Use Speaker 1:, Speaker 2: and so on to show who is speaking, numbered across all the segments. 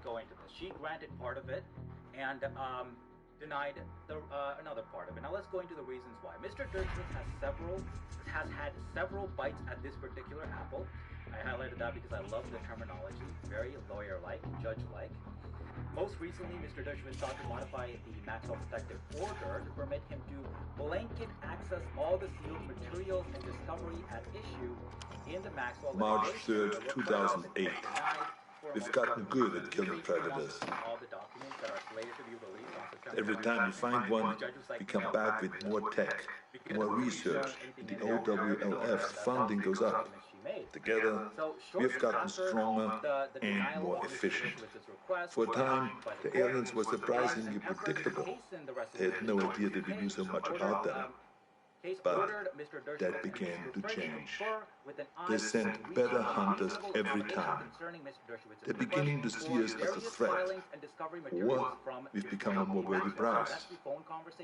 Speaker 1: go into this. She granted part of it and denied the another part of it. Now let's go into the reasons why. Mr. Dershowitz has had several bites at this particular apple. I highlighted that because I love the terminology, very lawyer-like, judge-like. Most recently, Mr. Dershowitz sought to modify the Maxwell Protective Order to permit him to blanket access all the sealed materials and discovery at issue in the Maxwell
Speaker 2: March 3rd, 2008. We've gotten good at killing predators. Every time we find one, we come back with more tech, more research, and the OWLF's funding goes up. Together, we have gotten stronger and more efficient. For a time, the aliens were surprisingly predictable. They had no idea that we knew so much about them. But that began to change. They sent better hunters every time. They're beginning to see us as a threat, or we've become a more worthy prize.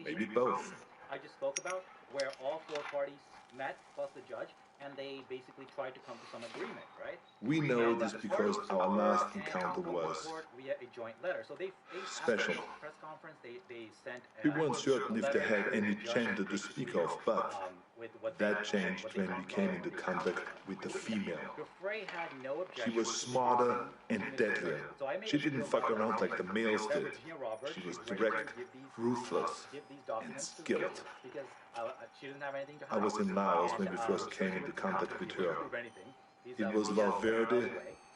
Speaker 2: Maybe both.
Speaker 1: I just spoke about where all four parties met, plus the judge, and they basically tried to come to some agreement, right?
Speaker 2: We know this because our last encounter was
Speaker 1: via a joint letter. So they
Speaker 2: special.
Speaker 1: Press conference, they sent.
Speaker 2: We weren't certain if they had any gender to speak of, but that changed when we came into contact with the female. She was smarter and deadlier. She didn't fuck around like the males did. She was direct, ruthless, and skilled. I was in Laos when we first came into contact with her. It was Valverde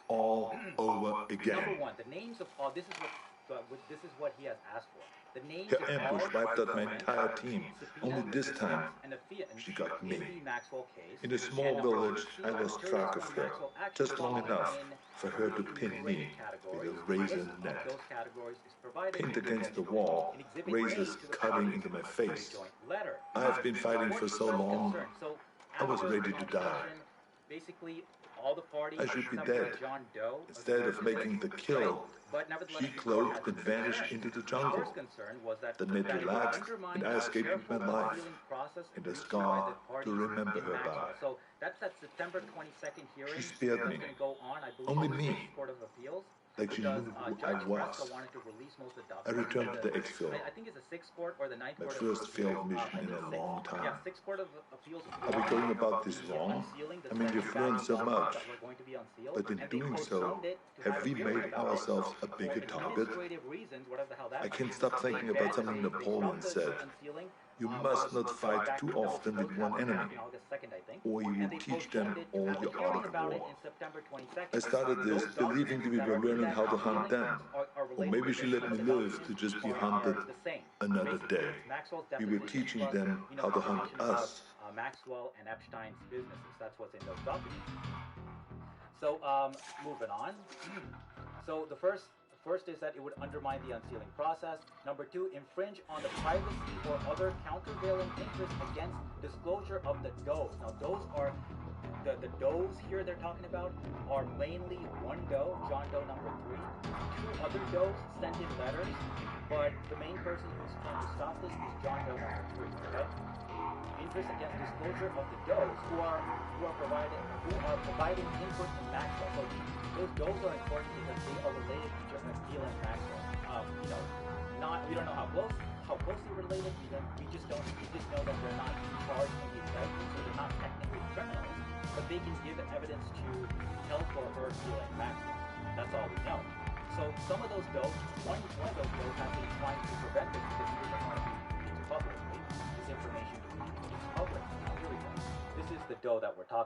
Speaker 2: all over again.
Speaker 1: Number one, the names of all, this is what he has asked for. The names
Speaker 2: her ambush wiped out my entire team. Only this time, she got me. In a small village, I lost track of her, just long enough for her to pin me with a razor net. Pinned against the wall, razors cutting into my face. I have been fighting for so long, I was ready to die.
Speaker 1: Basically, all the parties
Speaker 2: I should be dead. Instead of making the kill, she cloaked and vanished into the jungle. The net relaxed, and I escaped with my life, and a scar to remember her by.
Speaker 1: So that's that September 22nd hearing.
Speaker 2: She spared me. Only me. Like she knew who I was. I returned to the exfil.
Speaker 1: I think it's the 6th court or the 9th
Speaker 2: my
Speaker 1: court.
Speaker 2: first failed mission in a long time.
Speaker 1: Yeah, 6th court of appeals.
Speaker 2: Are we going about this wrong? I mean, we've learned so much. But in doing so, have we made ourselves a bigger target? I can't stop thinking about something Napoleon said. You must not fight too often with one enemy, or you will teach them all your art of war. I started this believing that we were learning how to hunt them, or maybe she let me live to just be hunted another day. We were teaching them how to hunt us.
Speaker 1: Maxwell and Epstein's businesses. That's what's in those documents. So, moving on. So the first is that it would undermine the unsealing process. Number 2, infringe on the privacy or other countervailing interest against disclosure of the does. Now, those are the does here they're talking about are mainly one doe, John Doe number 3, 2 other does sent in letters, but the main person who's trying to stop this is John Doe number 3. Okay. Interest against disclosure of the does who are providing input in Maxwell. So those does are important because they are related to Gil and Maxwell. We don't know how closely related. We just know that they're not charged in the indictment, so they're not technically criminals, but they can give evidence to help or hurt Gil and Maxwell. That's all we know. So some of those does, one of those does have been trying to prevent this because he doesn't want to be released publicly. This information to be released publicly. Now here we go. This is the doe that we're talking